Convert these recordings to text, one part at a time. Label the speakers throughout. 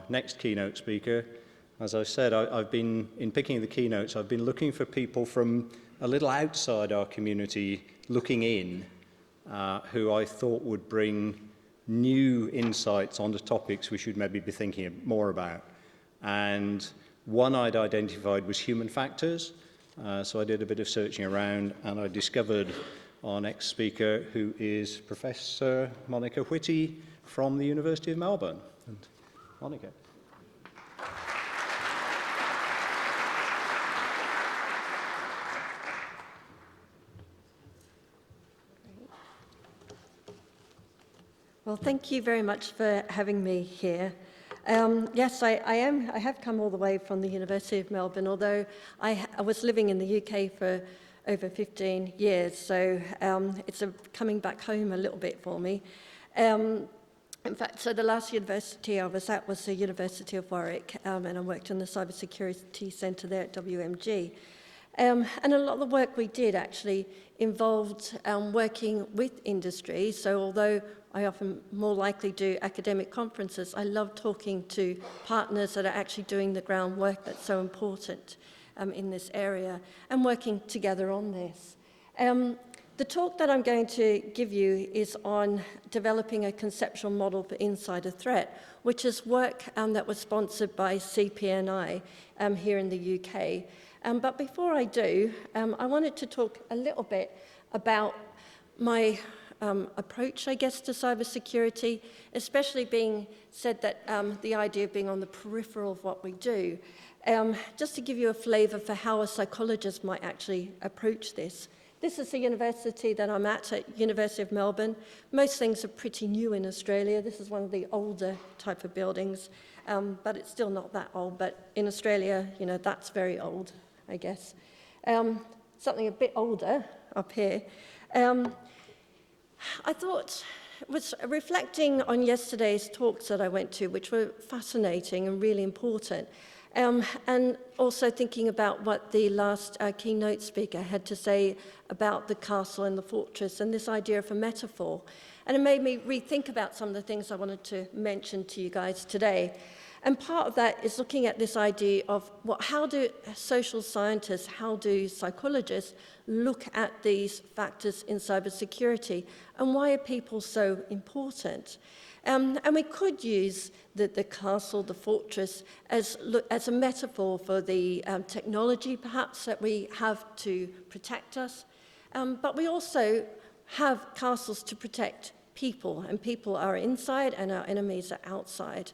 Speaker 1: next keynote speaker. As I said, I've been, in picking the keynotes, I've been looking for people from a little outside our community looking in, who I thought would bring new insights on the topics we should maybe be thinking more about. And one I'd identified was human factors. So I did a bit of searching around and I discovered our next speaker, who is Professor Monica Whitty from the University of Melbourne. And Monica.
Speaker 2: Well, thank you very much for having me here. Yes, I have come all the way from the University of Melbourne, although I was living in the UK for over 15 years, so it's coming back home a little bit for me. In fact, so the last university I was at was the University of Warwick, and I worked in the Cybersecurity Centre there at WMG. And a lot of the work we did actually involved working with industry, so although I often more likely do academic conferences, I love talking to partners that are actually doing the groundwork that's so important in this area and working together on this. The talk that I'm going to give you is on developing a conceptual model for insider threat, which is work that was sponsored by CPNI here in the UK. But before I do, I wanted to talk a little bit about my approach, I guess, to cybersecurity, especially being said that the idea of being on the peripheral of what we do. Just to give you a flavour for how a psychologist might actually approach this. This is the university that I'm at University of Melbourne. Most things are pretty new in Australia. This is one of the older type of buildings, but it's still not that old. But in Australia, you know, that's very old, I guess. Something a bit older up here. I thought, was reflecting on yesterday's talks that I went to, which were fascinating and really important, and also thinking about what the last keynote speaker had to say about the castle and the fortress and this idea of a metaphor. And it made me rethink about some of the things I wanted to mention to you guys today. And part of that is looking at this idea of how do social scientists, how do psychologists look at these factors in cybersecurity, and why are people so important? And we could use the castle, the fortress, as a metaphor for the technology, perhaps, that we have to protect us. But we also have castles to protect people, and people are inside and our enemies are outside.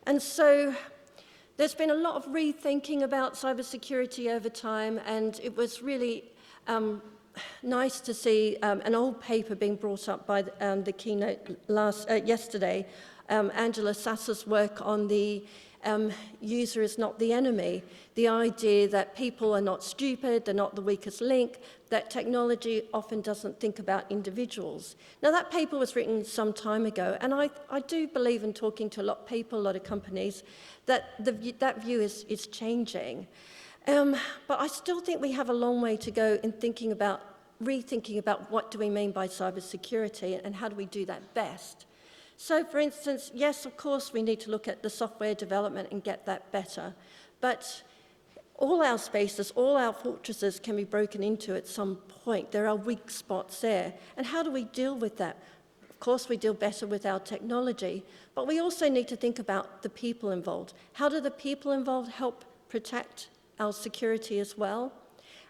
Speaker 2: And so there's been a lot of rethinking about cybersecurity over time, and it was really nice to see an old paper being brought up by the keynote yesterday, Angela Sasser's work on the user is not the enemy, the idea that people are not stupid, they're not the weakest link, that technology often doesn't think about individuals. Now, that paper was written some time ago, and I do believe in talking to a lot of people, a lot of companies, that that view is changing. But I still think we have a long way to go in rethinking about what do we mean by cybersecurity and how do we do that best. So, for instance, yes, of course, we need to look at the software development and get that better. But all our spaces, all our fortresses can be broken into at some point. There are weak spots there. And how do we deal with that? Of course, we deal better with our technology, but we also need to think about the people involved. How do the people involved help protect our security as well?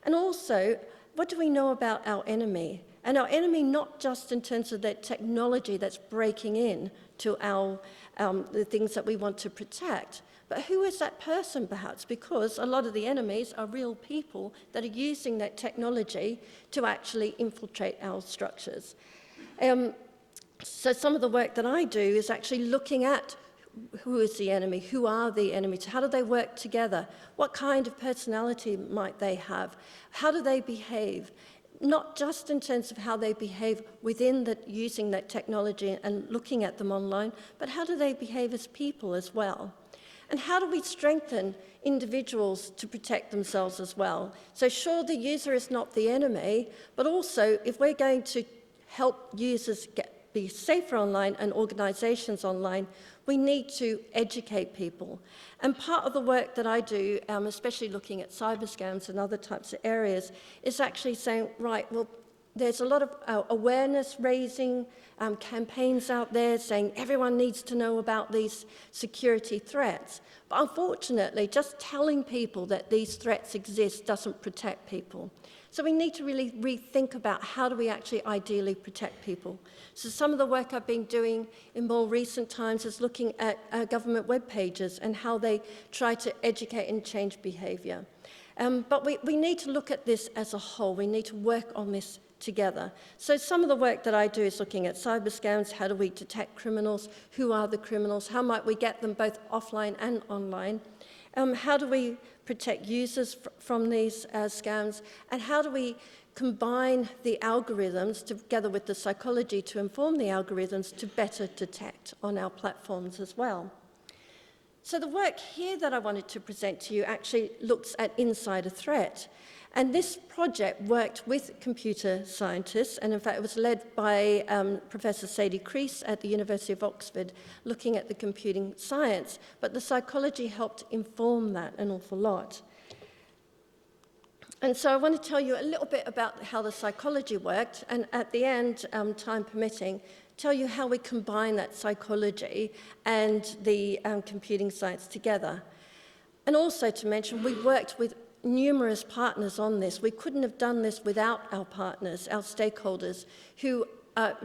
Speaker 2: And also, what do we know about our enemy? And our enemy, not just in terms of that technology that's breaking in to our the things that we want to protect, but who is that person perhaps? Because a lot of the enemies are real people that are using that technology to actually infiltrate our structures. So some of the work that I do is actually looking at who is the enemy, who are the enemies, how do they work together, what kind of personality might they have, how do they behave? Not just in terms of how they behave within using that technology and looking at them online, but how do they behave as people as well? And how do we strengthen individuals to protect themselves as well? So sure, the user is not the enemy, but also if we're going to help users get be safer online and organisations online, we need to educate people. And part of the work that I do, especially looking at cyberscams and other types of areas, is actually saying, right, well, there's a lot of awareness raising campaigns out there saying everyone needs to know about these security threats. But unfortunately, just telling people that these threats exist doesn't protect people. So we need to really rethink about how do we actually ideally protect people. So some of the work I've been doing in more recent times is looking at government web pages and how they try to educate and change behaviour. But we need to look at this as a whole. We need to work on this together. So some of the work that I do is looking at cyberscams. How do we detect criminals? Who are the criminals? How might we get them both offline and online? How do we protect users from these scams? And how do we combine the algorithms together with the psychology to inform the algorithms to better detect on our platforms as well? So the work here that I wanted to present to you actually looks at insider threat. And this project worked with computer scientists, and in fact it was led by Professor Sadie Creese at the University of Oxford, looking at the computing science, but the psychology helped inform that an awful lot. And so I want to tell you a little bit about how the psychology worked, and at the end, time permitting, tell you how we combine that psychology and the computing science together. And also to mention, we worked with numerous partners on this. We couldn't have done this without our partners, our stakeholders, who are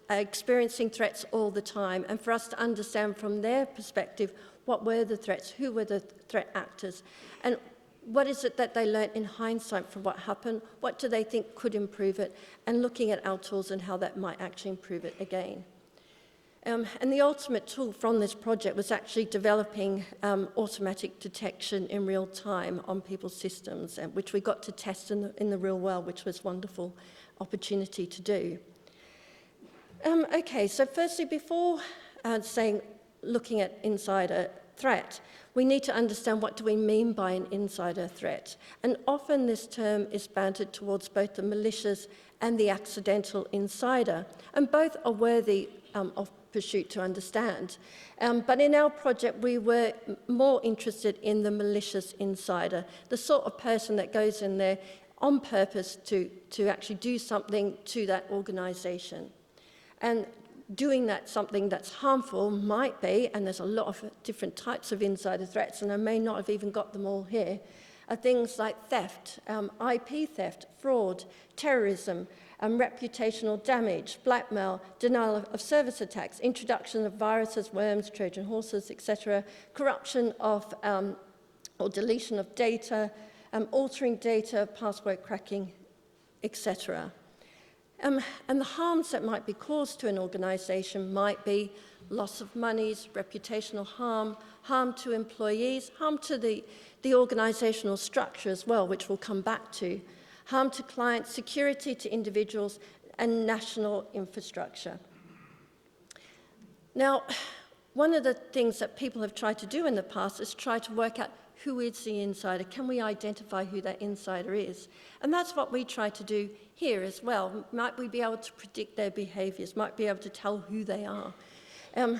Speaker 2: experiencing threats all the time, and for us to understand from their perspective what were the threats, who were the threat actors, and what is it that they learned in hindsight from what happened, what do they think could improve it, and looking at our tools and how that might actually improve it again. And the ultimate tool from this project was actually developing automatic detection in real time on people's systems, which we got to test in the real world, which was a wonderful opportunity to do. Okay, so firstly, before looking at insider threat, we need to understand what do we mean by an insider threat. And often this term is bandied towards both the malicious and the accidental insider, and both are worthy of pursuit to understand. But in our project, we were more interested in the malicious insider, the sort of person that goes in there on purpose to actually do something to that organisation. And doing that something that's harmful might be, and there's a lot of different types of insider threats, and I may not have even got them all here, are things like theft, IP theft, fraud, terrorism, reputational damage, blackmail, denial of service attacks, introduction of viruses, worms, Trojan horses, etc., corruption of or deletion of data, altering data, password cracking, etc. And the harms that might be caused to an organisation might be loss of monies, reputational harm, harm to employees, harm to the organisational structure as well, which we'll come back to, harm to clients, security to individuals, and national infrastructure. Now, one of the things that people have tried to do in the past is try to work out who is the insider. Can we identify who that insider is? And that's what we try to do here as well. Might we be able to predict their behaviours? Might be able to tell who they are? And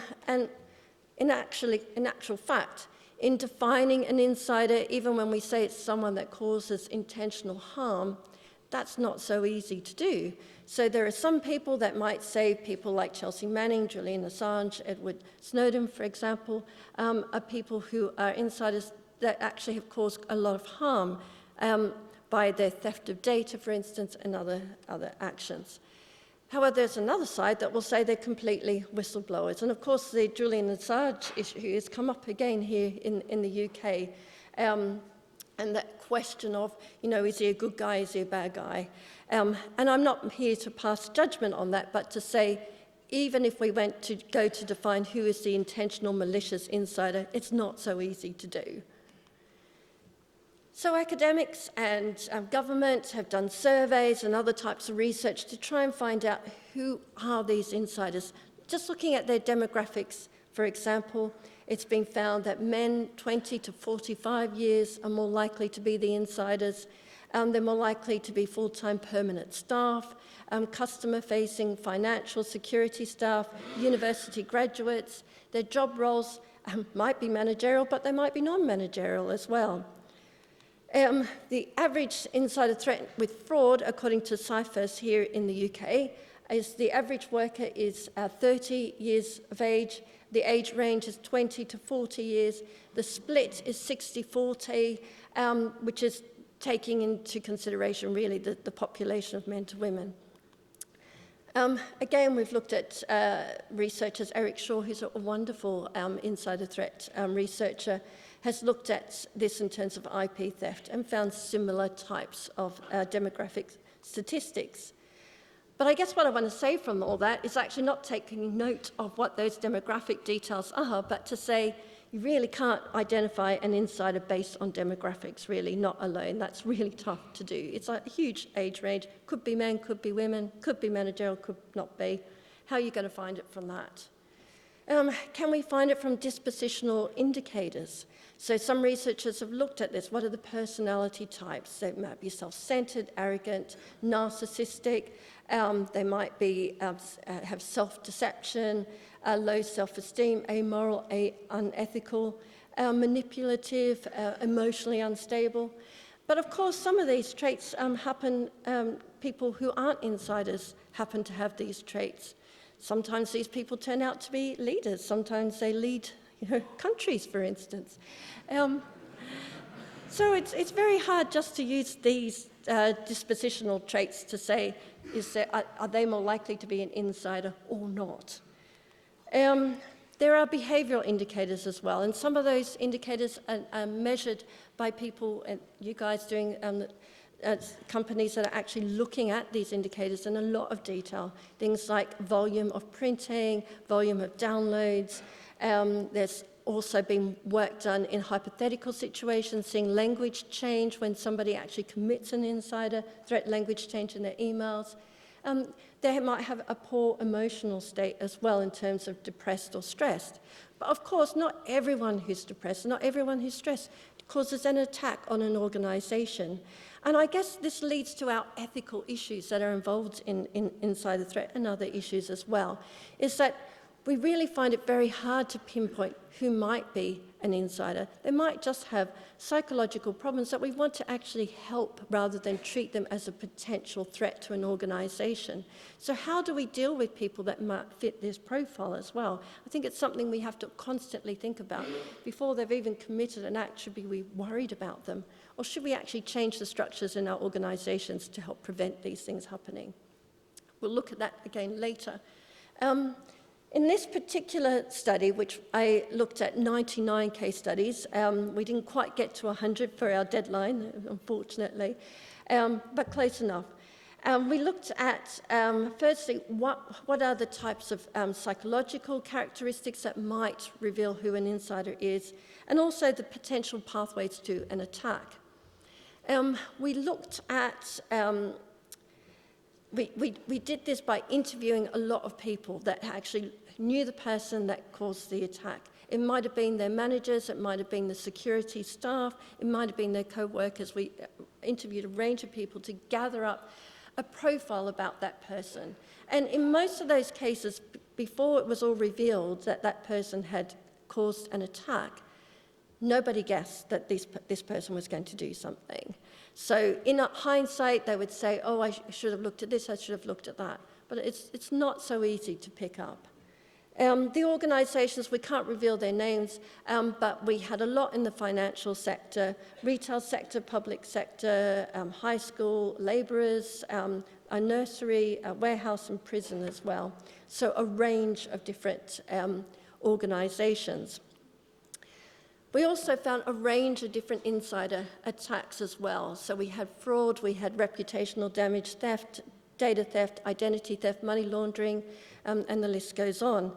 Speaker 2: in actual fact, in defining an insider, even when we say it's someone that causes intentional harm, that's not so easy to do. So there are some people that might say, people like Chelsea Manning, Julian Assange, Edward Snowden, for example, are people who are insiders that actually have caused a lot of harm by their theft of data, for instance, and other actions. However, there's another side that will say they're completely whistleblowers. And of course, the Julian Assange issue has come up again here in the UK. And that question of, is he a good guy, is he a bad guy? And I'm not here to pass judgment on that, but to say, even if we went to go to define who is the intentional malicious insider, it's not so easy to do. So academics and government have done surveys and other types of research to try and find out who are these insiders. Just looking at their demographics, for example, it's been found that men 20 to 45 years are more likely to be the insiders, They're more likely to be full-time permanent staff, customer-facing financial security staff, university graduates. Their job roles might be managerial, but they might be non-managerial as well. The average insider threat with fraud, according to CIFERS here in the UK, is the average worker is 30 years of age. The age range is 20 to 40 years. The split is 60-40, which is taking into consideration really the population of men to women. Again, we've looked at researchers. Eric Shaw, who's a wonderful insider threat researcher, has looked at this in terms of IP theft and found similar types of demographic statistics. But I guess what I want to say from all that is actually not taking note of what those demographic details are, but to say you really can't identify an insider based on demographics, really, not alone. That's really tough to do. It's a huge age range. Could be men, could be women, could be managerial, could not be. How are you going to find it from that? Can we find it from dispositional indicators? So some researchers have looked at this. What are the personality types? They might be self-centered, arrogant, narcissistic. They might be, have self-deception, low self-esteem, amoral, unethical, manipulative, emotionally unstable. But of course, some of these traits happen, people who aren't insiders happen to have these traits. Sometimes these people turn out to be leaders. Sometimes they lead countries, for instance. So it's very hard just to use these dispositional traits to say, are they more likely to be an insider or not? There are behavioural indicators as well, and some of those indicators are measured by people, and you guys doing companies that are actually looking at these indicators in a lot of detail. Things like volume of printing, volume of downloads. There's also been work done in hypothetical situations, seeing language change when somebody actually commits an insider threat, language change in their emails. They might have a poor emotional state as well in terms of depressed or stressed. But of course, not everyone who's depressed, not everyone who's stressed causes an attack on an organisation. And I guess this leads to our ethical issues that are involved in insider threat and other issues as well, is that we really find it very hard to pinpoint who might be an insider. They might just have psychological problems that we want to actually help rather than treat them as a potential threat to an organisation. So how do we deal with people that might fit this profile as well? I think it's something we have to constantly think about. Before they've even committed an act, should we be worried about them? Or should we actually change the structures in our organisations to help prevent these things happening? We'll look at that again later. In this particular study, which I looked at 99 case studies, we didn't quite get to 100 for our deadline, unfortunately, but close enough. We looked at, firstly, what are the types of psychological characteristics that might reveal who an insider is, and also the potential pathways to an attack. We looked at we did this by interviewing a lot of people that actually knew the person that caused the attack. It might have been their managers, it might have been the security staff, it might have been their co-workers. We interviewed a range of people to gather up a profile about that person. And in most of those cases, before it was all revealed that that person had caused an attack, nobody guessed that this person was going to do something. So in hindsight, they would say, oh, I should have looked at this, I should have looked at that. But it's not so easy to pick up. The organisations, we can't reveal their names, but we had a lot in the financial sector, retail sector, public sector, high school, labourers, a nursery, a warehouse and prison as well. So a range of different organisations. We also found a range of different insider attacks as well. So we had fraud, we had reputational damage, theft, data theft, identity theft, money laundering, and the list goes on.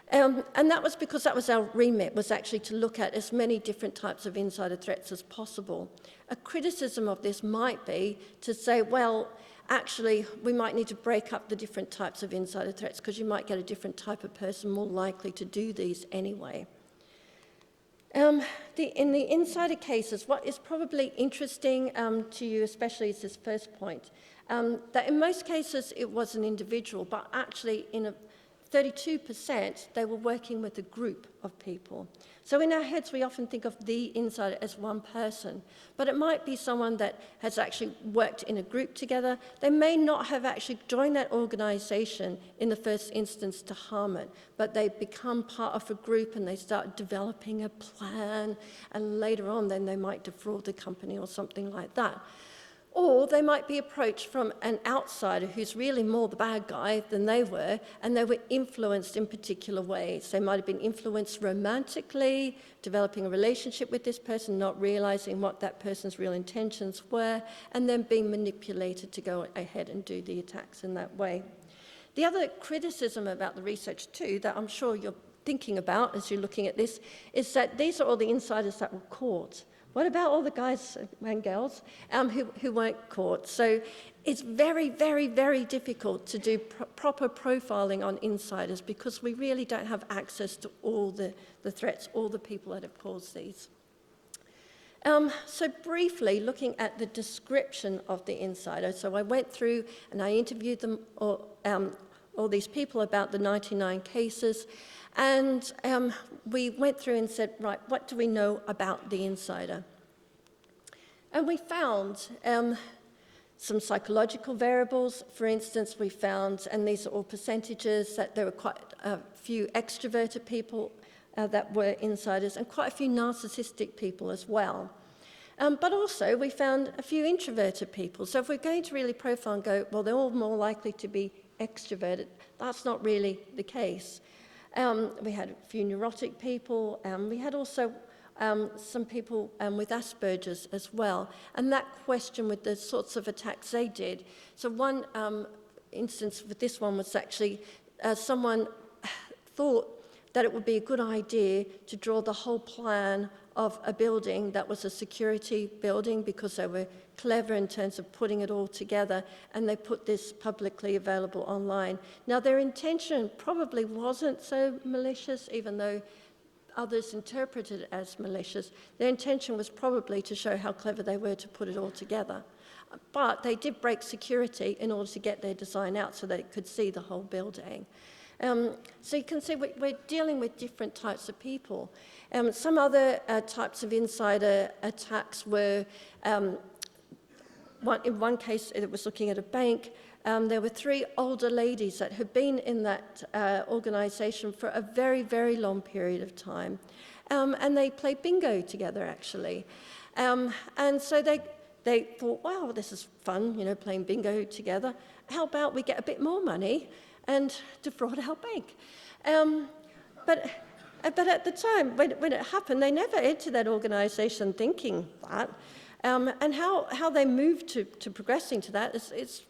Speaker 2: And that was because that was our remit, was actually to look at as many different types of insider threats as possible. A criticism of this might be to say, well, actually, we might need to break up the different types of insider threats because you might get a different type of person more likely to do these anyway. In the insider cases, what is probably interesting to you especially is this first point, that in most cases it was an individual, but actually in 32% they were working with a group of people. So in our heads we often think of the insider as one person, but it might be someone that has actually worked in a group together. They may not have actually joined that organisation in the first instance to harm it, but they become part of a group and they start developing a plan, and later on then they might defraud the company or something like that. Or they might be approached from an outsider who's really more the bad guy than they were, and they were influenced in particular ways. They might have been influenced romantically, developing a relationship with this person, not realizing what that person's real intentions were, and then being manipulated to go ahead and do the attacks in that way. The other criticism about the research too, that I'm sure you're thinking about as you're looking at this, is that these are all the insiders that were caught. What about all the guys and girls who weren't caught? So it's very, very, very difficult to do proper profiling on insiders because we really don't have access to all the threats, all the people that have caused these. So briefly, looking at the description of the insider. So I went through and I interviewed them all these people about the 99 cases. And we went through and said, right, what do we know about the insider? And we found some psychological variables. For instance, we found, and these are all percentages, that there were quite a few extroverted people that were insiders and quite a few narcissistic people as well. But also, we found a few introverted people. So if we're going to really profile and go, well, they're all more likely to be extroverted, that's not really the case. We had a few neurotic people, we had also some people with Asperger's as well, and that question with the sorts of attacks they did. So one instance with this one was actually someone thought that it would be a good idea to draw the whole plan of a building that was a security building because they were clever in terms of putting it all together, and they put this publicly available online. Now, their intention probably wasn't so malicious, even though others interpreted it as malicious. Their intention was probably to show how clever they were to put it all together. But they did break security in order to get their design out so that it could see the whole building. So you can see we're dealing with different types of people. Some other types of insider attacks were, in one case it was looking at a bank. There were 3 older ladies that had been in that organisation for a very, very long period of time. And they played bingo together, actually. And so they thought, wow, this is fun, playing bingo together. How about we get a bit more money and defraud our bank? But at the time, when it happened, they never entered that organisation thinking that. And how they moved to progressing to that is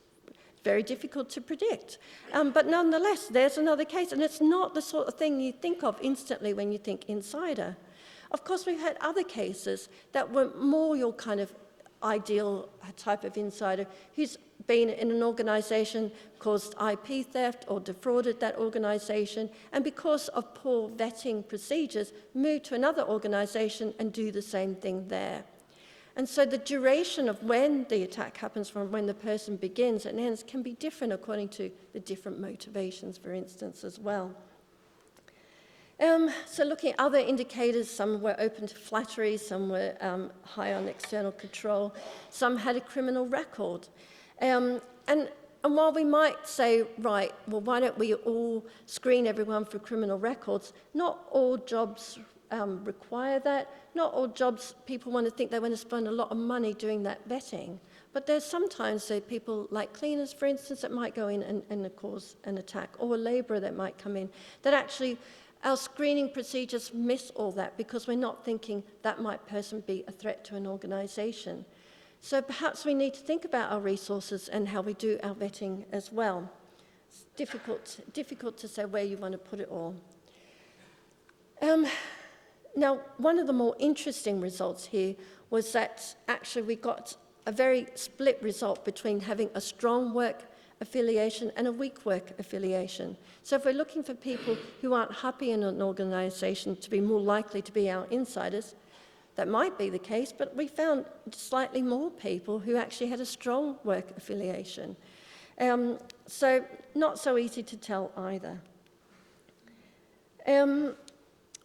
Speaker 2: very difficult to predict. But nonetheless, there's another case, and it's not the sort of thing you think of instantly when you think insider. Of course, we've had other cases that were more your kind of ideal type of insider who's been in an organisation, caused IP theft or defrauded that organisation, and because of poor vetting procedures, moved to another organisation and do the same thing there. And so the duration of when the attack happens from when the person begins and ends can be different according to the different motivations, for instance, as well. So looking at other indicators, some were open to flattery, some were high on external control, some had a criminal record. And while we might say, right, well, why don't we all screen everyone for criminal records, not all jobs require that. Not all jobs, people want to think they want to spend a lot of money doing that vetting. But there's sometimes people like cleaners, for instance, that might go in and cause an attack, or a labourer that might come in, that actually our screening procedures miss all that because we're not thinking that might person be a threat to an organisation. So perhaps we need to think about our resources and how we do our vetting as well. It's difficult to say where you want to put it all. Now, one of the more interesting results here was that actually we got a very split result between having a strong work affiliation and a weak work affiliation. So if we're looking for people who aren't happy in an organisation to be more likely to be our insiders, that might be the case, but we found slightly more people who actually had a strong work affiliation. So not so easy to tell either.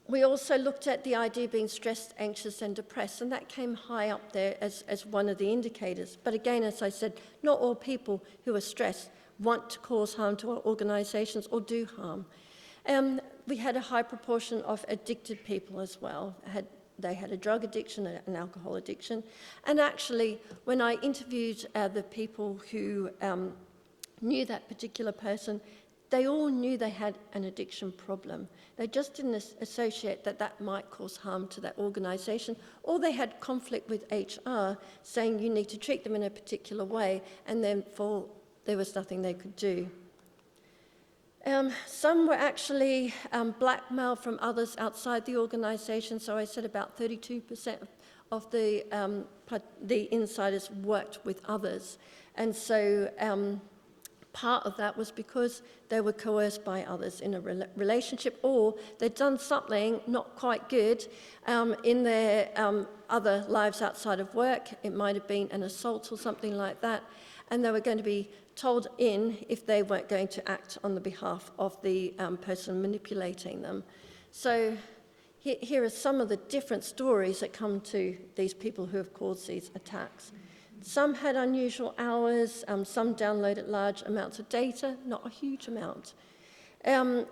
Speaker 2: We also looked at the idea of being stressed, anxious and depressed, and that came high up there as one of the indicators. But again, as I said, not all people who are stressed want to cause harm to our organisations or do harm. We had a high proportion of addicted people as well. They had a drug addiction, an alcohol addiction. And actually, when I interviewed the people who knew that particular person, they all knew they had an addiction problem. They just didn't associate that that might cause harm to that organisation, or they had conflict with HR saying you need to treat them in a particular way, and then there was nothing they could do. Some were actually blackmailed from others outside the organisation, so I said about 32% of the insiders worked with others. And so part of that was because they were coerced by others in a relationship, or they'd done something not quite good in their other lives outside of work. It might have been an assault or something like that, and they were going to be told in if they weren't going to act on the behalf of the person manipulating them. So here are some of the different stories that come to these people who have caused these attacks. Some had unusual hours, some downloaded large amounts of data, not a huge amount.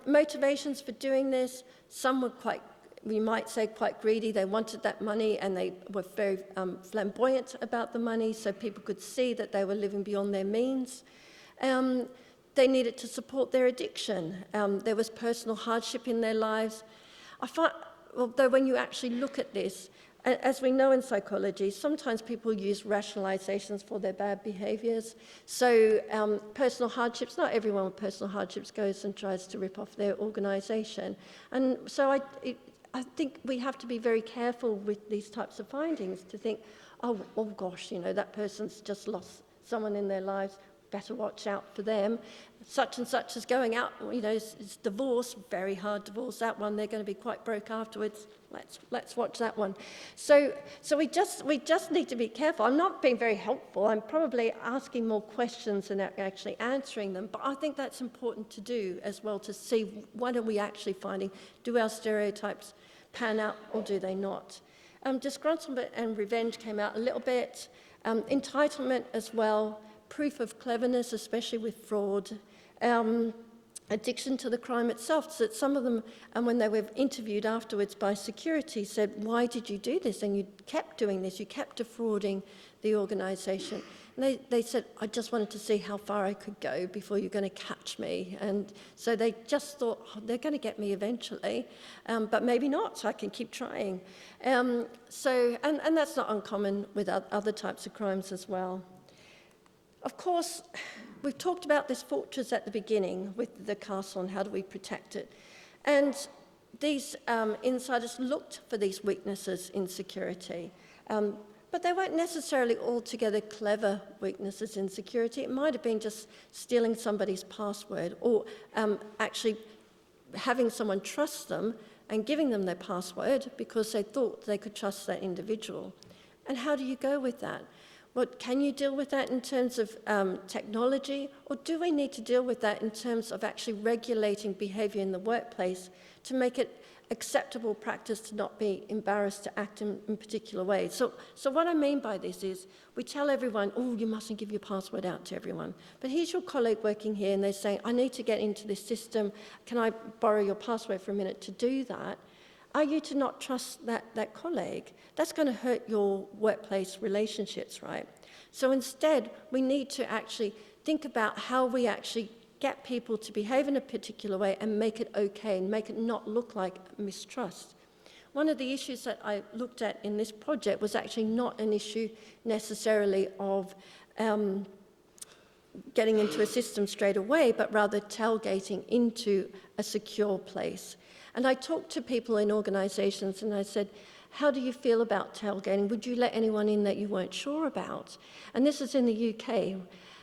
Speaker 2: Motivations for doing this, some were quite, we might say, quite greedy. They wanted that money and they were very flamboyant about the money, so people could see that they were living beyond their means. They needed to support their addiction. There was personal hardship in their lives. I find, although when you actually look at this, as we know in psychology, sometimes people use rationalizations for their bad behaviours. So personal hardships, not everyone with personal hardships goes and tries to rip off their organisation. And so I think we have to be very careful with these types of findings to think, oh gosh, you know, that person's just lost someone in their lives, better watch out for them. Such and such is going out, you know, it's divorce, very hard divorce, that one, they're going to be quite broke afterwards. Let's watch that one. So we just need to be careful. I'm not being very helpful. I'm probably asking more questions than actually answering them, but I think that's important to do as well, to see what are we actually finding. Do our stereotypes pan out or do they not? Disgruntlement and revenge came out a little bit. Entitlement as well. Proof of cleverness, especially with fraud, addiction to the crime itself. So that some of them, and when they were interviewed afterwards by security, said, why did you do this? And you kept doing this, you kept defrauding the organisation. And they said, I just wanted to see how far I could go before you're going to catch me. And so they just thought, oh, they're going to get me eventually, but maybe not, so I can keep trying. And that's not uncommon with other types of crimes as well. Of course, we've talked about this fortress at the beginning with the castle and how do we protect it. And these insiders looked for these weaknesses in security, but they weren't necessarily altogether clever weaknesses in security. It might have been just stealing somebody's password or actually having someone trust them and giving them their password because they thought they could trust that individual. And how do you go with that? Well, can you deal with that in terms of technology, or do we need to deal with that in terms of actually regulating behaviour in the workplace to make it acceptable practice to not be embarrassed to act in particular ways? So what I mean by this is we tell everyone, oh, you mustn't give your password out to everyone. But here's your colleague working here and they're saying, I need to get into this system. Can I borrow your password for a minute to do that? Are you to not trust that colleague? That's going to hurt your workplace relationships, right? So instead, we need to actually think about how we actually get people to behave in a particular way and make it okay and make it not look like mistrust. One of the issues that I looked at in this project was actually not an issue necessarily of getting into a system straight away, but rather tailgating into a secure place. And I talked to people in organisations and I said, how do you feel about tailgating? Would you let anyone in that you weren't sure about? And this is in the UK.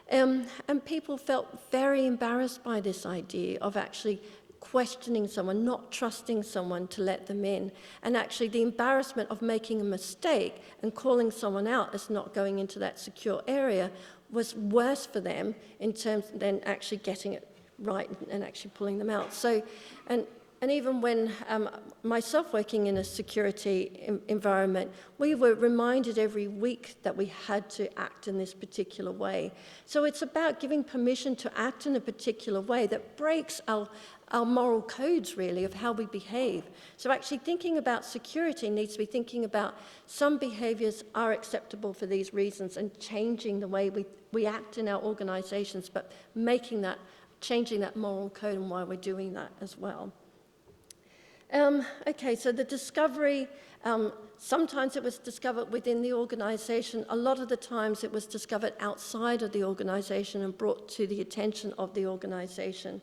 Speaker 2: And people felt very embarrassed by this idea of actually questioning someone, not trusting someone to let them in. And actually the embarrassment of making a mistake and calling someone out as not going into that secure area was worse for them in terms than actually getting it right and actually pulling them out. So, and even when myself working in a security environment, we were reminded every week that we had to act in this particular way. So it's about giving permission to act in a particular way that breaks our moral codes, really, of how we behave. So actually thinking about security needs to be thinking about some behaviours are acceptable for these reasons and changing the way we act in our organisations, but changing that moral code and why we're doing that as well. Okay, so the discovery, sometimes it was discovered within the organisation. A lot of the times it was discovered outside of the organisation and brought to the attention of the organisation.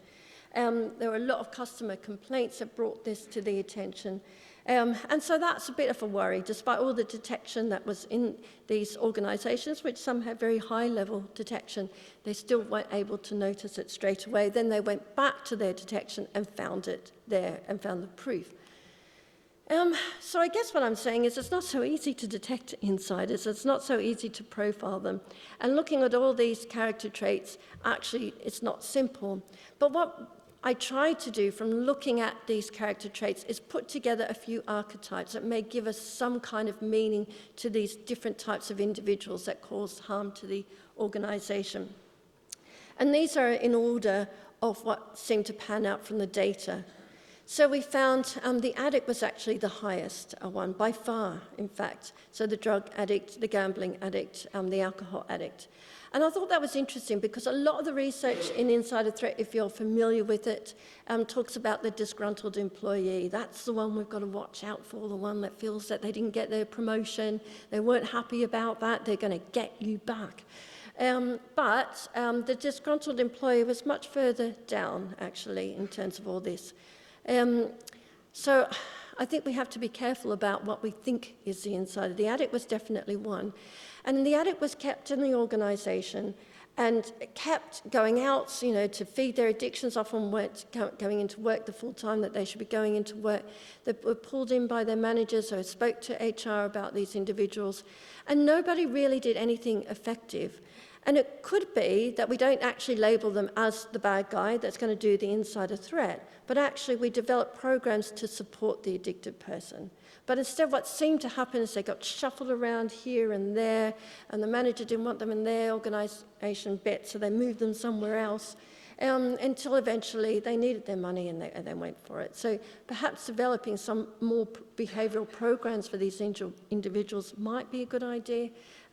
Speaker 2: There were a lot of customer complaints that brought this to the attention. And so that's a bit of a worry, despite all the detection that was in these organisations, which some had very high-level detection, they still weren't able to notice it straight away. Then they went back to their detection and found it there and found the proof. So I guess what I'm saying is it's not so easy to detect insiders. It's not so easy to profile them. And looking at all these character traits, actually, it's not simple. But what I tried to do from looking at these character traits is put together a few archetypes that may give us some kind of meaning to these different types of individuals that cause harm to the organisation. And these are in order of what seemed to pan out from the data. So we found the addict was actually the highest one, by far, in fact. So the drug addict, the gambling addict, the alcohol addict. And I thought that was interesting because a lot of the research in insider threat, if you're familiar with it, talks about the disgruntled employee. That's the one we've got to watch out for, the one that feels that they didn't get their promotion, they weren't happy about that, they're going to get you back. But the disgruntled employee was much further down, actually, in terms of all this. So I think we have to be careful about what we think is the insider. The addict was definitely one. And the addict was kept in the organisation and kept going out, to feed their addictions, often weren't going into work the full time that they should be going into work. They were pulled in by their managers who spoke to HR about these individuals, and nobody really did anything effective. And it could be that we don't actually label them as the bad guy that's going to do the insider threat, but actually we develop programs to support the addicted person. But instead what seemed to happen is they got shuffled around here and there, and the manager didn't want them in their organisation bit, so they moved them somewhere else, until eventually they needed their money and they went for it. So perhaps developing some more behavioural programs for these individuals might be a good idea,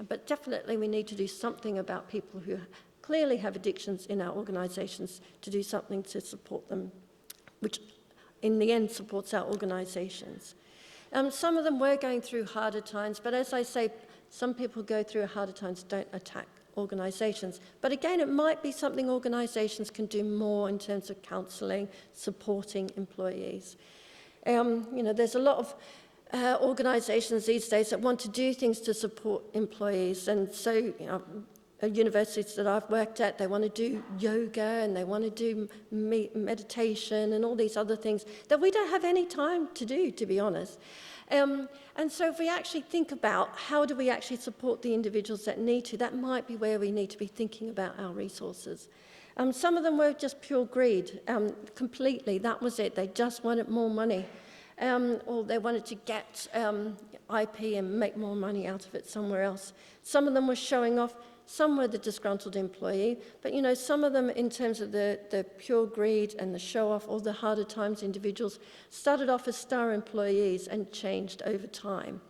Speaker 2: but definitely we need to do something about people who clearly have addictions in our organisations, to do something to support them, which in the end supports our organisations. Some of them were going through harder times, but as I say, some people go through harder times don't attack organisations. But again, it might be something organisations can do more in terms of counselling, supporting employees. There's a lot of organisations these days that want to do things to support employees, and so universities that I've worked at, they want to do yoga and they want to do meditation and all these other things that we don't have any time to do, to be honest. And so if we actually think about how do we actually support the individuals that need to, that might be where we need to be thinking about our resources. Some of them were just pure greed, completely, that was it. They just wanted more money. Or they wanted to get IP and make more money out of it somewhere else. Some of them were showing off. Some were the disgruntled employee, but some of them, in terms of the pure greed and the show-off, or the harder times individuals, started off as star employees and changed over time.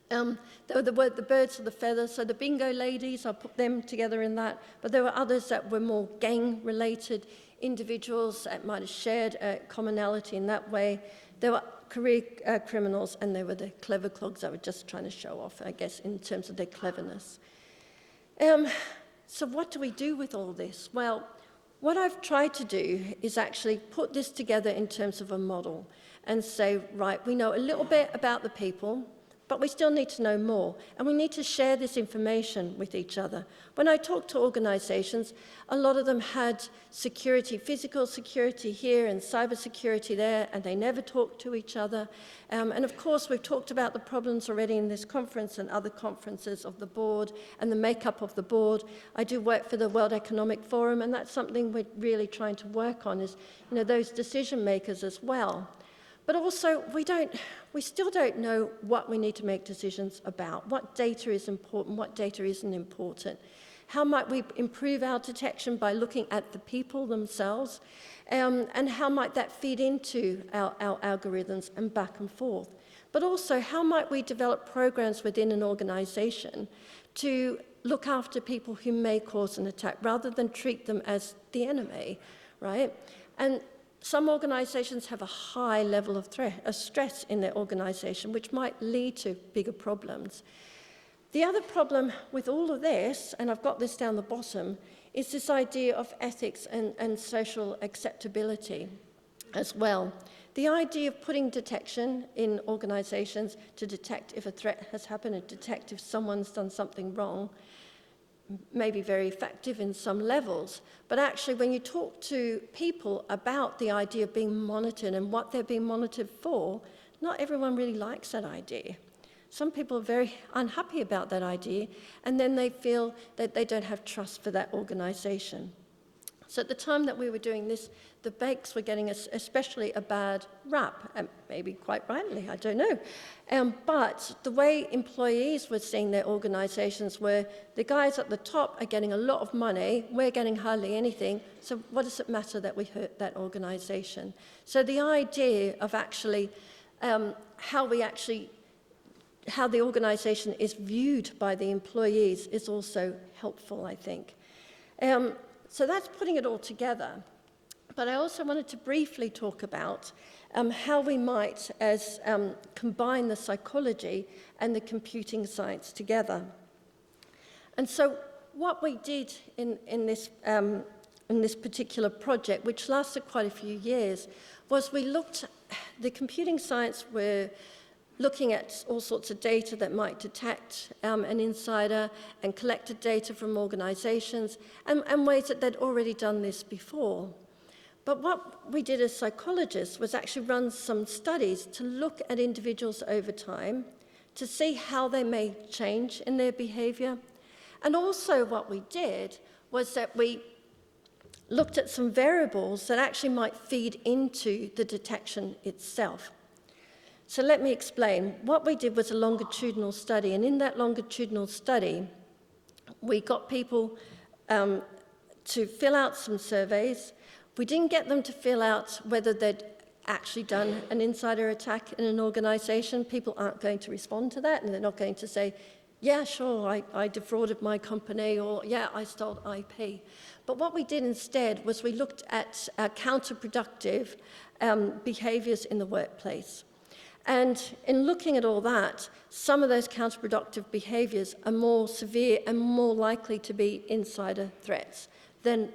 Speaker 2: There were the birds of the feather, so the bingo ladies, I put them together in that, but there were others that were more gang-related individuals that might have shared a commonality in that way. There were career criminals, and there were the clever clogs that were just trying to show off, I guess, in terms of their cleverness. So what do we do with all this? Well, what I've tried to do is actually put this together in terms of a model and say, right, we know a little bit about the people, But we still need to know more, and we need to share this information with each other. When I talk to organisations, a lot of them had security, physical security here and cybersecurity there, and they never talked to each other. And of course, we've talked about the problems already in this conference and other conferences of the board and the makeup of the board. I do work for the World Economic Forum, and that's something we're really trying to work on, is those decision makers as well. But also, we still don't know what we need to make decisions about, what data is important, what data isn't important. How might we improve our detection by looking at the people themselves? And how might that feed into our algorithms and back and forth? But also, how might we develop programs within an organisation to look after people who may cause an attack rather than treat them as the enemy, right? And some organisations have a high level of stress in their organisation, which might lead to bigger problems. The other problem with all of this, and I've got this down the bottom, is this idea of ethics and social acceptability as well. The idea of putting detection in organisations to detect if a threat has happened and detect if someone's done something wrong may be very effective in some levels, but actually when you talk to people about the idea of being monitored and what they're being monitored for, not everyone really likes that idea. Some people are very unhappy about that idea, and then they feel that they don't have trust for that organisation. So at the time that we were doing this, the banks were getting especially a bad rap, and maybe quite rightly, I don't know. But the way employees were seeing their organisations were the guys at the top are getting a lot of money, we're getting hardly anything, so what does it matter that we hurt that organisation? So the idea of actually how the organisation is viewed by the employees is also helpful, I think. So that's putting it all together. But I also wanted to briefly talk about how we might combine the psychology and the computing science together. And so what we did in this particular project, which lasted quite a few years, was we looked, the computing science were looking at all sorts of data that might detect an insider and collected data from organisations and ways that they'd already done this before. But what we did as psychologists was actually run some studies to look at individuals over time, to see how they may change in their behaviour. And also what we did was that we looked at some variables that actually might feed into the detection itself. So let me explain. What we did was a longitudinal study, and in that longitudinal study, we got people to fill out some surveys. We didn't get them to fill out whether they'd actually done an insider attack in an organisation. People aren't going to respond to that, and they're not going to say, yeah, sure, I defrauded my company, or yeah, I stole IP. But what we did instead was we looked at counterproductive behaviours in the workplace. And in looking at all that, some of those counterproductive behaviours are more severe and more likely to be insider threats than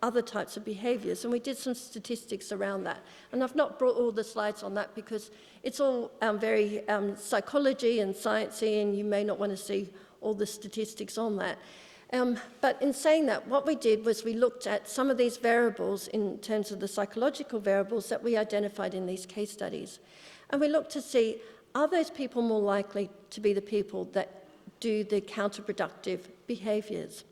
Speaker 2: other types of behaviours. And we did some statistics around that. And I've not brought all the slides on that because it's all very psychology and sciencey, and you may not want to see all the statistics on that. But in saying that, what we did was we looked at some of these variables in terms of the psychological variables that we identified in these case studies. And we looked to see, are those people more likely to be the people that do the counterproductive behaviours?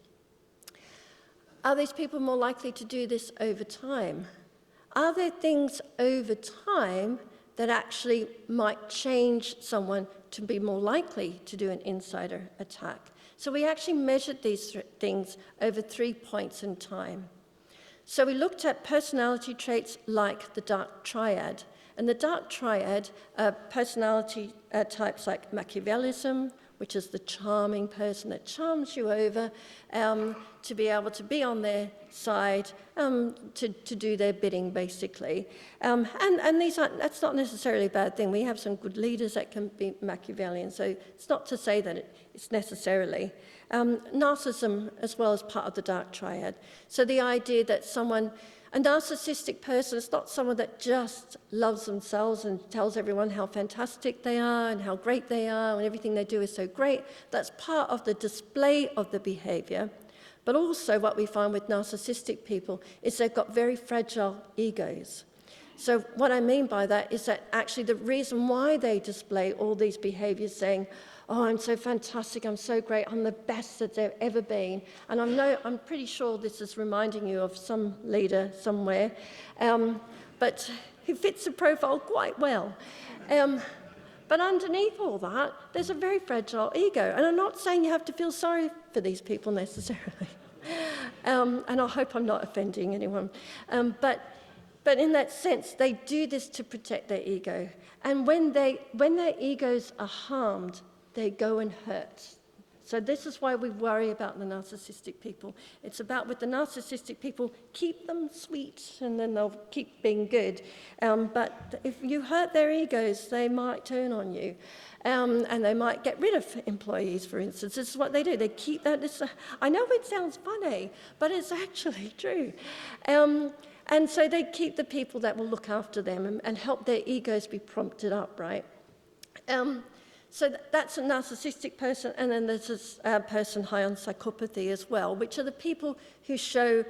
Speaker 2: Are these people more likely to do this over time? Are there things over time that actually might change someone to be more likely to do an insider attack? So we actually measured these things over 3 points in time. So we looked at personality traits like the dark triad. And the dark triad are personality types like Machiavellism, which is the charming person that charms you over, to be able to be on their side, to do their bidding, basically. And that's not necessarily a bad thing. We have some good leaders that can be Machiavellian, so it's not to say that it's necessarily. Narcissism as well as part of the dark triad. So the idea that someone A narcissistic person is not someone that just loves themselves and tells everyone how fantastic they are and how great they are and everything they do is so great. That's part of the display of the behaviour. But also what we find with narcissistic people is they've got very fragile egos. So what I mean by that is that actually the reason why they display all these behaviours saying, oh, I'm so fantastic, I'm so great, I'm the best that they've ever been. And I'm pretty sure this is reminding you of some leader somewhere, but who fits the profile quite well. But underneath all that, there's a very fragile ego. And I'm not saying you have to feel sorry for these people necessarily. And I hope I'm not offending anyone. But in that sense, they do this to protect their ego. And when their egos are harmed, they go and hurt. So this is why we worry about the narcissistic people. It's about with the narcissistic people, keep them sweet and then they'll keep being good. But if you hurt their egos, they might turn on you. And they might get rid of employees, for instance. This is what they do. They keep that. I know it sounds funny, but it's actually true. And so they keep the people that will look after them and help their egos be prompted up, right? So that's a narcissistic person, and then there's a person high on psychopathy as well, which are the people who show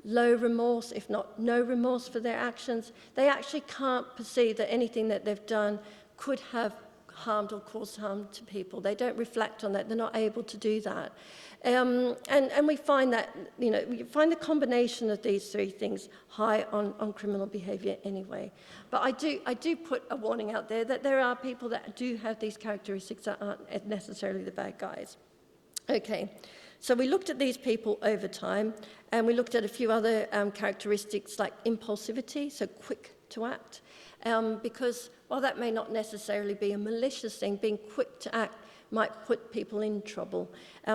Speaker 2: low remorse, if not no remorse for their actions. They actually can't perceive that anything that they've done could have harmed or caused harm to people. They don't reflect on that. They're not able to do that. And we find that, you find the combination of these three things high on criminal behaviour anyway. But I do put a warning out there that there are people that do have these characteristics that aren't necessarily the bad guys. Okay, so we looked at these people over time, and we looked at a few other characteristics like impulsivity, so quick to act, because while that may not necessarily be a malicious thing, being quick to act might put people in trouble.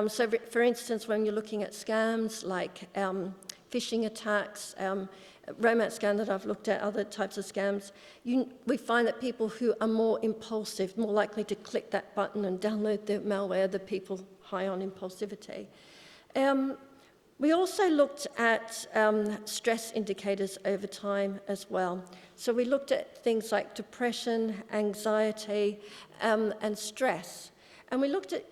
Speaker 2: So for instance, when you're looking at scams like phishing attacks, romance scam that I've looked at, other types of scams, we find that people who are more impulsive, more likely to click that button and download the malware, are the people high on impulsivity. We also looked at stress indicators over time as well. So we looked at things like depression, anxiety, and stress. And we looked at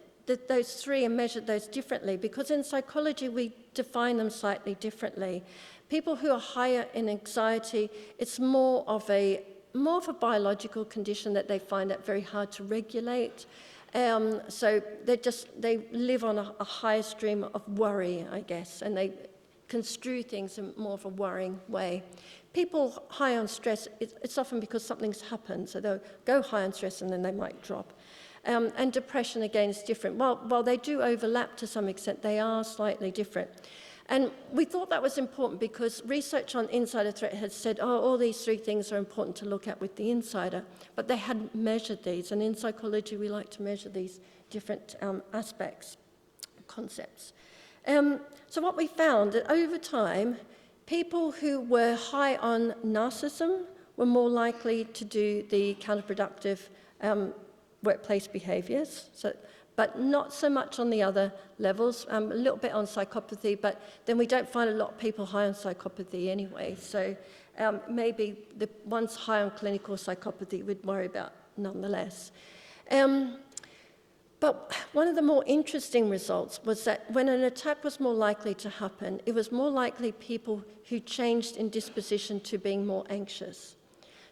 Speaker 2: those three and measured those differently, because in psychology we define them slightly differently. People who are higher in anxiety, it's more of a biological condition that they find it very hard to regulate. So they live on a higher stream of worry, I guess, and they construe things in more of a worrying way. People high on stress, it's often because something's happened, so they'll go high on stress and then they might drop. And depression, again, is different. While they do overlap to some extent, they are slightly different. And we thought that was important because research on insider threat had said, oh, all these three things are important to look at with the insider, but they hadn't measured these. And in psychology, we like to measure these different aspects, concepts. So what we found, that over time, people who were high on narcissism were more likely to do the counterproductive workplace behaviours, but not so much on the other levels, a little bit on psychopathy, but then we don't find a lot of people high on psychopathy anyway. So maybe the ones high on clinical psychopathy we'd worry about nonetheless. But one of the more interesting results was that when an attack was more likely to happen, it was more likely people who changed in disposition to being more anxious.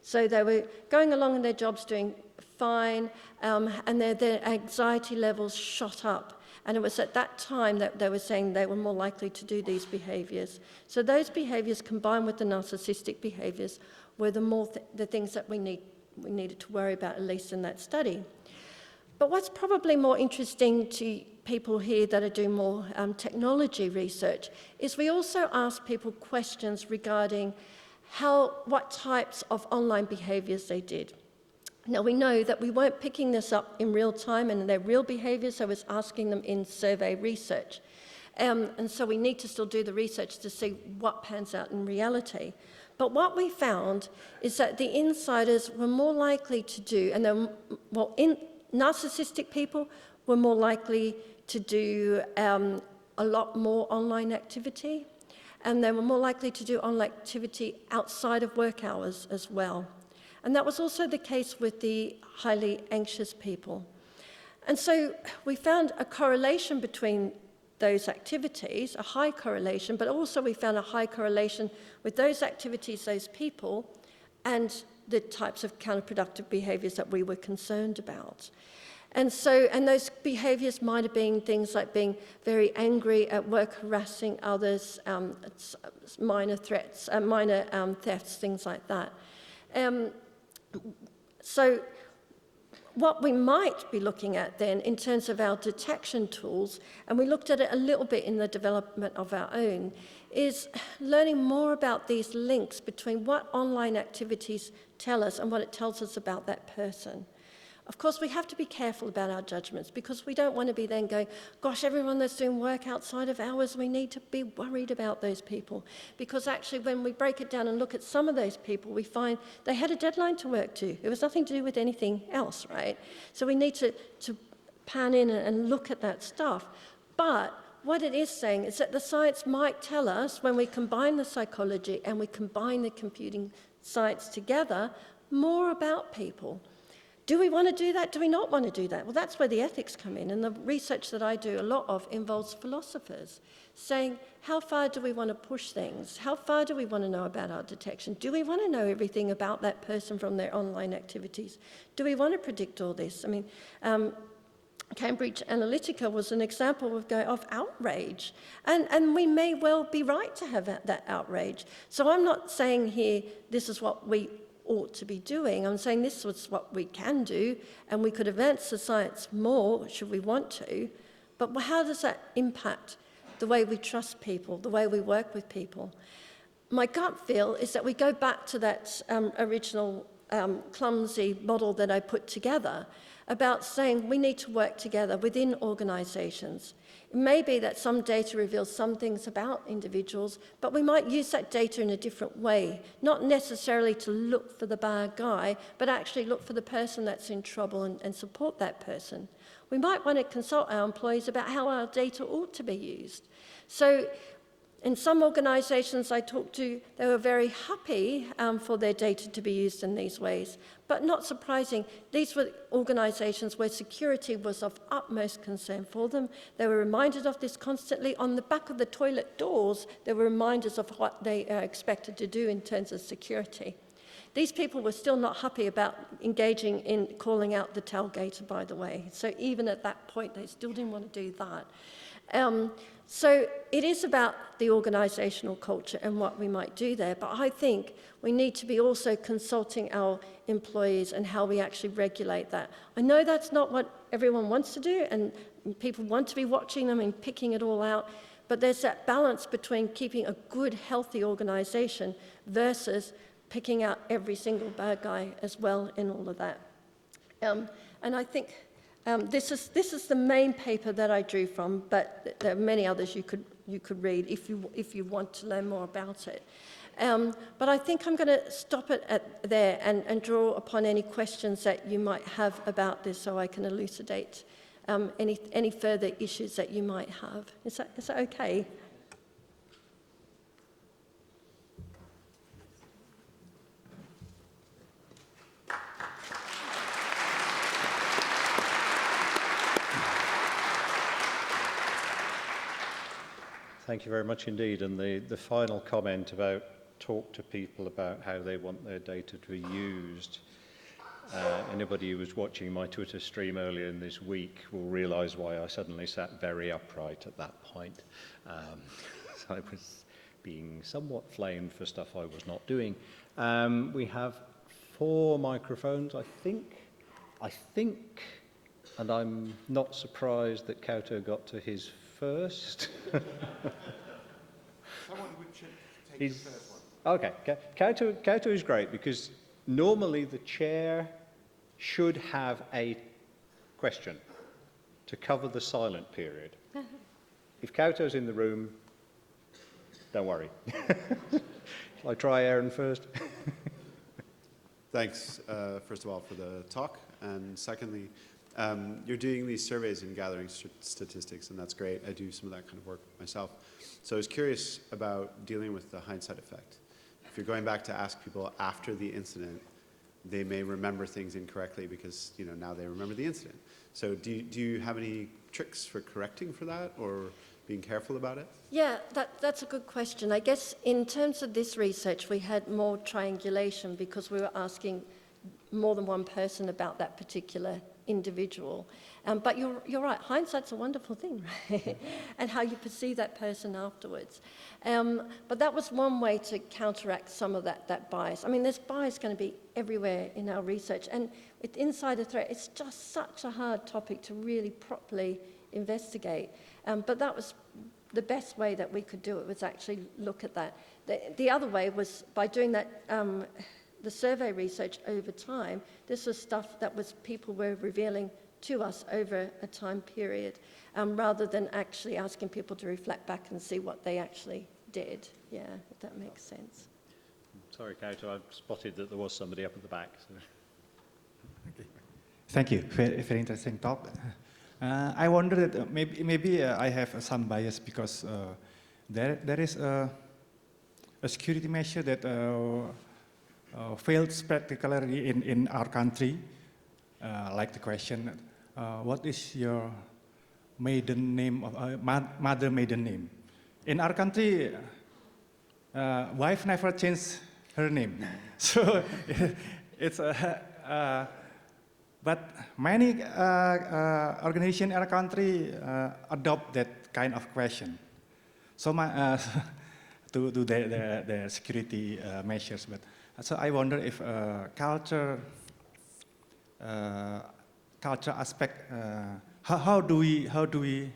Speaker 2: So they were going along in their jobs doing fine, and their anxiety levels shot up. And it was at that time that they were saying they were more likely to do these behaviours. So those behaviours combined with the narcissistic behaviours were the things that we needed to worry about, at least in that study. But what's probably more interesting to people here that are doing more technology research is we also ask people questions regarding what types of online behaviours they did. Now, we know that we weren't picking this up in real time and their real behaviours, so I was asking them in survey research. And so we need to still do the research to see what pans out in reality. But what we found is that the insiders were more likely to do, narcissistic people were more likely to do a lot more online activity. and they were more likely to do online activity outside of work hours as well. And that was also the case with the highly anxious people. And so we found a correlation between those activities, a high correlation, but also we found a high correlation with those activities, those people, and the types of counterproductive behaviours that we were concerned about. And those behaviours might have been things like being very angry at work, harassing others, minor threats, minor thefts, things like that. So what we might be looking at then in terms of our detection tools, and we looked at it a little bit in the development of our own, is learning more about these links between what online activities tell us and what it tells us about that person. Of course, we have to be careful about our judgments because we don't want to be then going, gosh, everyone that's doing work outside of hours, we need to be worried about those people. Because actually, when we break it down and look at some of those people, we find they had a deadline to work to. It was nothing to do with anything else, right? So we need to pan in and look at that stuff. But what it is saying is that the science might tell us, when we combine the psychology and we combine the computing science together, more about people. Do we want to do that? Do we not want to do that? Well, that's where the ethics come in. And the research that I do a lot of involves philosophers saying, how far do we want to push things? How far do we want to know about our detection? Do we want to know everything about that person from their online activities? Do we want to predict all this? I mean, Cambridge Analytica was an example of outrage. And we may well be right to have that outrage. So I'm not saying here, this is what we ought to be doing. I'm saying this was what we can do, and we could advance the science more, should we want to, but how does that impact the way we trust people, the way we work with people? My gut feel is that we go back to that original clumsy model that I put together about saying we need to work together within organisations. It may be that some data reveals some things about individuals, but we might use that data in a different way, not necessarily to look for the bad guy, but actually look for the person that's in trouble and support that person. We might want to consult our employees about how our data ought to be used. So in some organisations I talked to, they were very happy for their data to be used in these ways. But not surprising, these were organisations where security was of utmost concern for them. They were reminded of this constantly. On the back of the toilet doors, there were reminders of what they are expected to do in terms of security. These people were still not happy about engaging in calling out the tailgater, by the way. So even at that point, they still didn't want to do that. So it is about the organisational culture and what we might do there, but I think we need to be also consulting our employees and how we actually regulate that. I know that's not what everyone wants to do, and people want to be watching them and picking it all out, but there's that balance between keeping a good, healthy organisation versus picking out every single bad guy as well in all of that. And I think this is the main paper that I drew from, but there are many others you could read if you want to learn more about it. But I think I'm going to stop it there and draw upon any questions that you might have about this, so I can elucidate any further issues that you might have. Is that okay?
Speaker 1: Thank you very much indeed. And the final comment about talk to people about how they want their data to be used. Anybody who was watching my Twitter stream earlier in this week will realise why I suddenly sat very upright at that point. So I was being somewhat flamed for stuff I was not doing. We have 4 microphones, I think, and I'm not surprised that Kauto got to his first.
Speaker 3: Someone would take the first one.
Speaker 1: Okay, Kauto is great because normally the chair should have a question to cover the silent period. If Kauto's in the room, don't worry. Shall I try Aaron first?
Speaker 3: Thanks, first of all, for the talk, and secondly,
Speaker 4: You're doing these surveys and gathering statistics, and that's great. I do some of that kind of work myself. So I was curious about dealing with the hindsight effect. If you're going back to ask people after the incident, they may remember things incorrectly because now they remember the incident. So do you have any tricks for correcting for that or being careful about it?
Speaker 2: Yeah, that's a good question. I guess in terms of this research, we had more triangulation because we were asking more than one person about that particular individual. But you're right, hindsight's a wonderful thing, right? And how you perceive that person afterwards. But that was one way to counteract some of that bias. I mean, there's bias going to be everywhere in our research. And with insider threat, it's just such a hard topic to really properly investigate. But that was the best way that we could do it, was actually look at that. The other way was by doing that, the survey research over time. This was stuff that was people were revealing to us over a time period, rather than actually asking people to reflect back and see what they actually did. Yeah, if that makes sense.
Speaker 1: Sorry, Kauto, I've spotted that there was somebody up at the back. So.
Speaker 5: Okay. Thank you. Very interesting talk. I wonder that maybe I have some bias because there is a security measure that failed spectacularly in our country. Like the question, what is your maiden name, mother maiden name? In our country, wife never changed her name. So it's but many organizations in our country adopt that kind of question. So to do the security measures. But so I wonder if culture aspect, how do we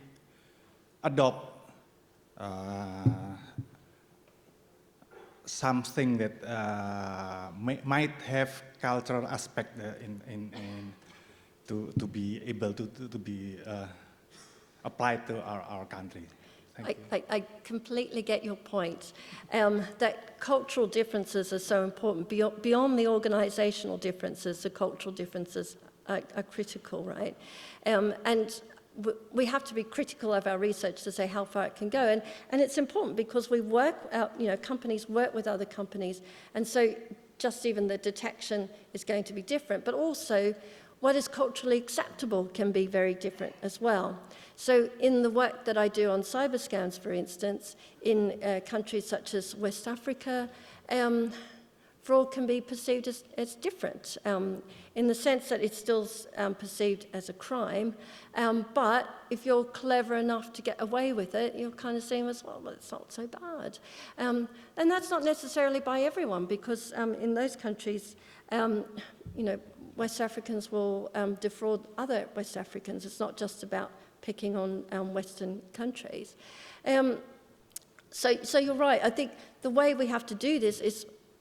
Speaker 5: adopt something that might have cultural aspect to be able to be applied to our country.
Speaker 2: I completely get your point. That cultural differences are so important. Beyond the organisational differences, the cultural differences are critical, right? And we have to be critical of our research to say how far it can go. And it's important because we work out, companies work with other companies. And so just even the detection is going to be different. But also, what is culturally acceptable can be very different as well. So in the work that I do on cyberscams, for instance, in countries such as West Africa, fraud can be perceived as different in the sense that it's still perceived as a crime. But if you're clever enough to get away with it, you're kind of seen as, well, it's not so bad. And that's not necessarily by everyone because in those countries, West Africans will defraud other West Africans. It's not just about picking on Western countries. So you're right. I think the way we have to do this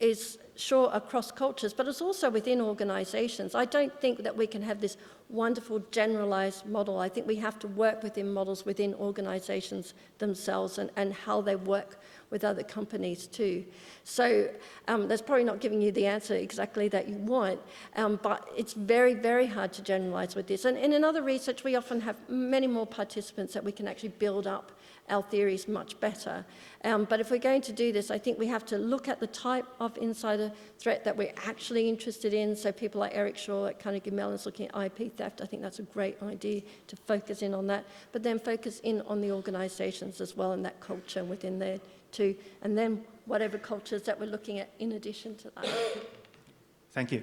Speaker 2: is sure across cultures, but it's also within organisations. I don't think that we can have this wonderful generalised model. I think we have to work within models within organisations themselves and how they work with other companies too. So that's probably not giving you the answer exactly that you want, but it's very, very hard to generalise with this. And in other research, we often have many more participants that we can actually build up our theories much better. But if we're going to do this, I think we have to look at the type of insider threat that we're actually interested in. So people like Eric Shaw at Carnegie Mellon is looking at IP theft. I think that's a great idea to focus in on that, but then focus in on the organisations as well and that culture within there too, and then whatever cultures that we're looking at in addition to that.
Speaker 5: Thank you.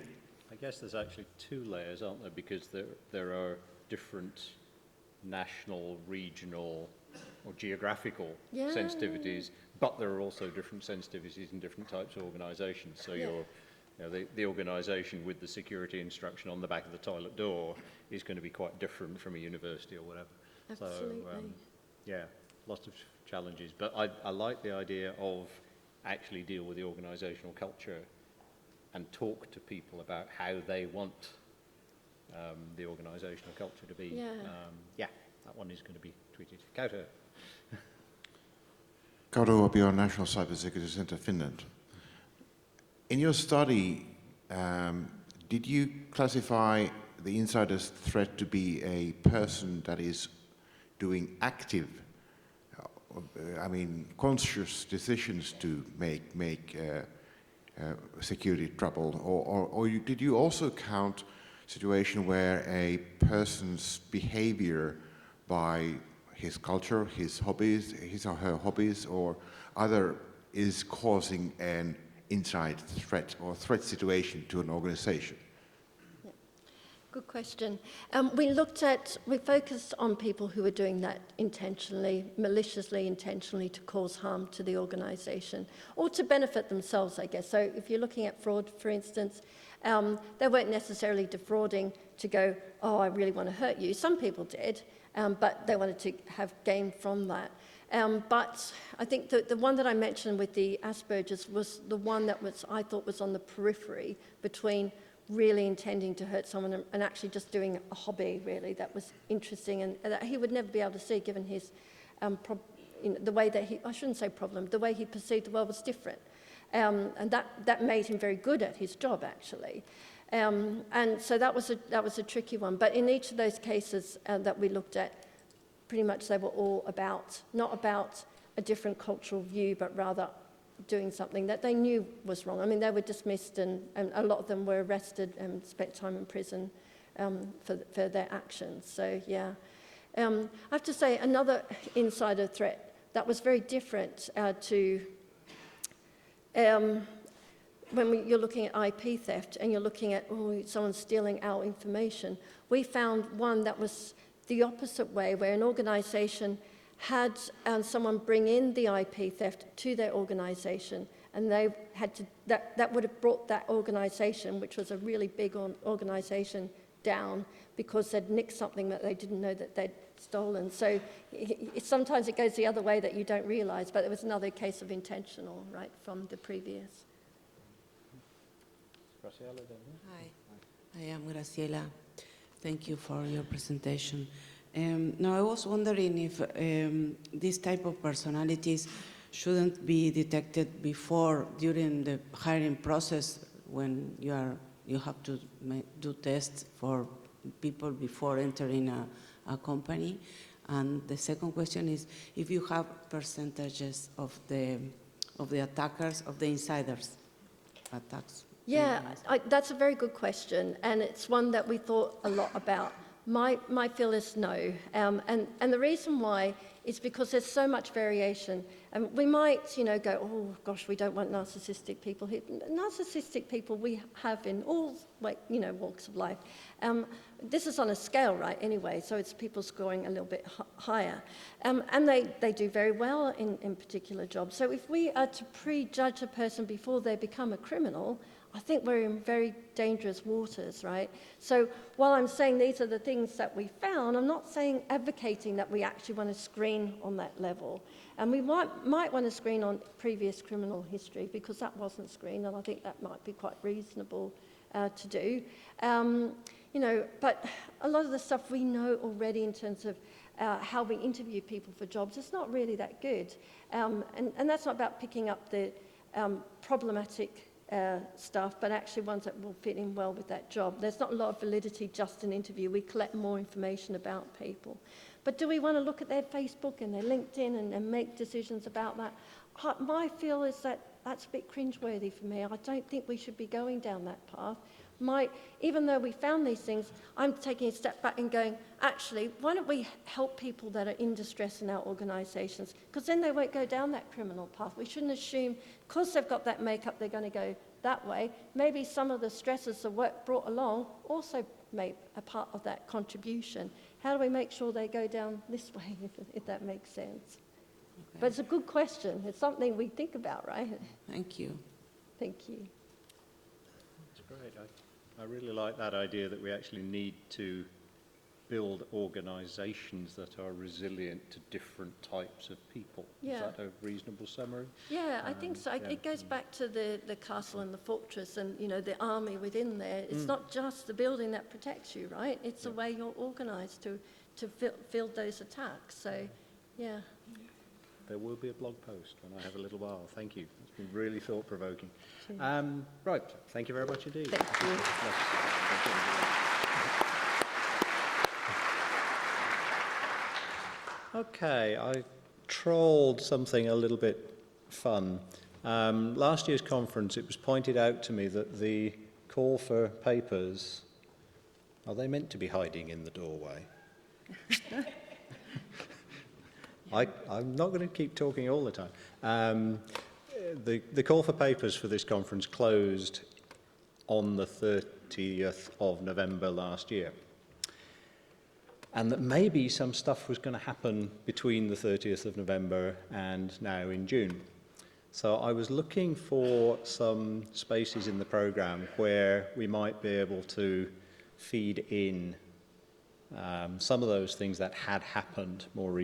Speaker 1: I guess there's actually two layers, aren't there? Because there are different national, regional, or geographical sensitivities, but there are also different sensitivities in different types of organisations. So the organisation with the security instruction on the back of the toilet door is going to be quite different from a university or whatever.
Speaker 2: Absolutely.
Speaker 1: So, lots of challenges. But I like the idea of actually deal with the organisational culture and talk to people about how they want the organisational culture to be. That one is going to be tweeted. Kauto.
Speaker 3: Kauto Opio, National Cybersecurity Center, Finland. In your study, did you classify the insider's threat to be a person that is doing active, conscious decisions to make security trouble, or did you also count situation where a person's behavior by his culture, his or her hobbies, or other is causing an inside threat or threat situation to an organization?
Speaker 2: Yeah. Good question. We focused on people who were doing that intentionally, maliciously, intentionally to cause harm to the organization or to benefit themselves, I guess. So if you're looking at fraud, for instance, they weren't necessarily defrauding to go, oh, I really want to hurt you. Some people did, but they wanted to have gain from that. But I think the one that I mentioned with the Asperger's was the one that I thought was on the periphery between really intending to hurt someone and actually just doing a hobby, really, that was interesting and that he would never be able to see given his, the way that he, I shouldn't say problem, the way he perceived the world was different. And that made him very good at his job, actually. And so that was a tricky one. But in each of those cases that we looked at, pretty much they were all not about a different cultural view, but rather doing something that they knew was wrong. I mean, they were dismissed and a lot of them were arrested and spent time in prison for their actions. So, yeah. I have to say, another insider threat that was very different to when you're looking at IP theft and you're looking at, someone stealing our information, we found one that was the opposite way, where an organization had someone bring in the IP theft to their organization, and they had to, that would have brought that organization, which was a really big organization, down because they'd nicked something that they didn't know that they'd stolen. So sometimes it goes the other way that you don't realize, but it was another case of intentional, right, from the previous.
Speaker 6: Hi, I am Graciela. Thank you for your presentation. Now, I was wondering if this type of personalities shouldn't be detected during the hiring process, when you have to do tests for people before entering a company. And the second question is if you have percentages of the attackers, of the insiders attacks.
Speaker 2: Yeah, that's a very good question, and it's one that we thought a lot about. My feel is no, and the reason why is because there's so much variation. And we might, go, oh gosh, we don't want narcissistic people here. Narcissistic people we have in all, walks of life. This is on a scale, right? Anyway, so it's people scoring a little bit higher, and they do very well in particular jobs. So if we are to prejudge a person before they become a criminal, I think we're in very dangerous waters, right? So while I'm saying these are the things that we found, I'm not advocating that we actually want to screen on that level. And we might want to screen on previous criminal history, because that wasn't screened, and I think that might be quite reasonable to do. But a lot of the stuff we know already in terms of how we interview people for jobs, it's not really that good. And that's not about picking up the problematic stuff, but actually ones that will fit in well with that job. There's not a lot of validity just in interview. We collect more information about people. But do we want to look at their Facebook and their LinkedIn and make decisions about that? My feel is that that's a bit cringeworthy for me. I don't think we should be going down that path. Even though we found these things, I'm taking a step back and going, actually, why don't we help people that are in distress in our organisations? Because then they won't go down that criminal path. We shouldn't assume, because they've got that makeup, they're going to go that way. Maybe some of the stresses the work brought along also made a part of that contribution. How do we make sure they go down this way, if that makes sense? Okay. But it's a good question. It's something we think about, right?
Speaker 6: Thank you.
Speaker 2: Thank you.
Speaker 1: That's great. I really like that idea that we actually need to build organisations that are resilient to different types of people.
Speaker 2: Yeah.
Speaker 1: Is that a reasonable summary?
Speaker 2: Yeah, I think so. Yeah. It goes back to the castle and the fortress and, the army within there. It's not just the building that protects you, right? It's the way you're organised to field those attacks. So, yeah.
Speaker 1: There will be a blog post when I have a little while. Thank you. It's been really thought-provoking. Right. Thank you very much indeed.
Speaker 2: Thank you.
Speaker 1: Thank you. Okay, I trolled something a little bit fun. Last year's conference, it was pointed out to me that the call for papers, are they meant to be hiding in the doorway? I'm not going to keep talking all the time. The call for papers for this conference closed on the 30th of November last year. And that maybe some stuff was going to happen between the 30th of November and now in June. So I was looking for some spaces in the programme where we might be able to feed in some of those things that had happened more recently.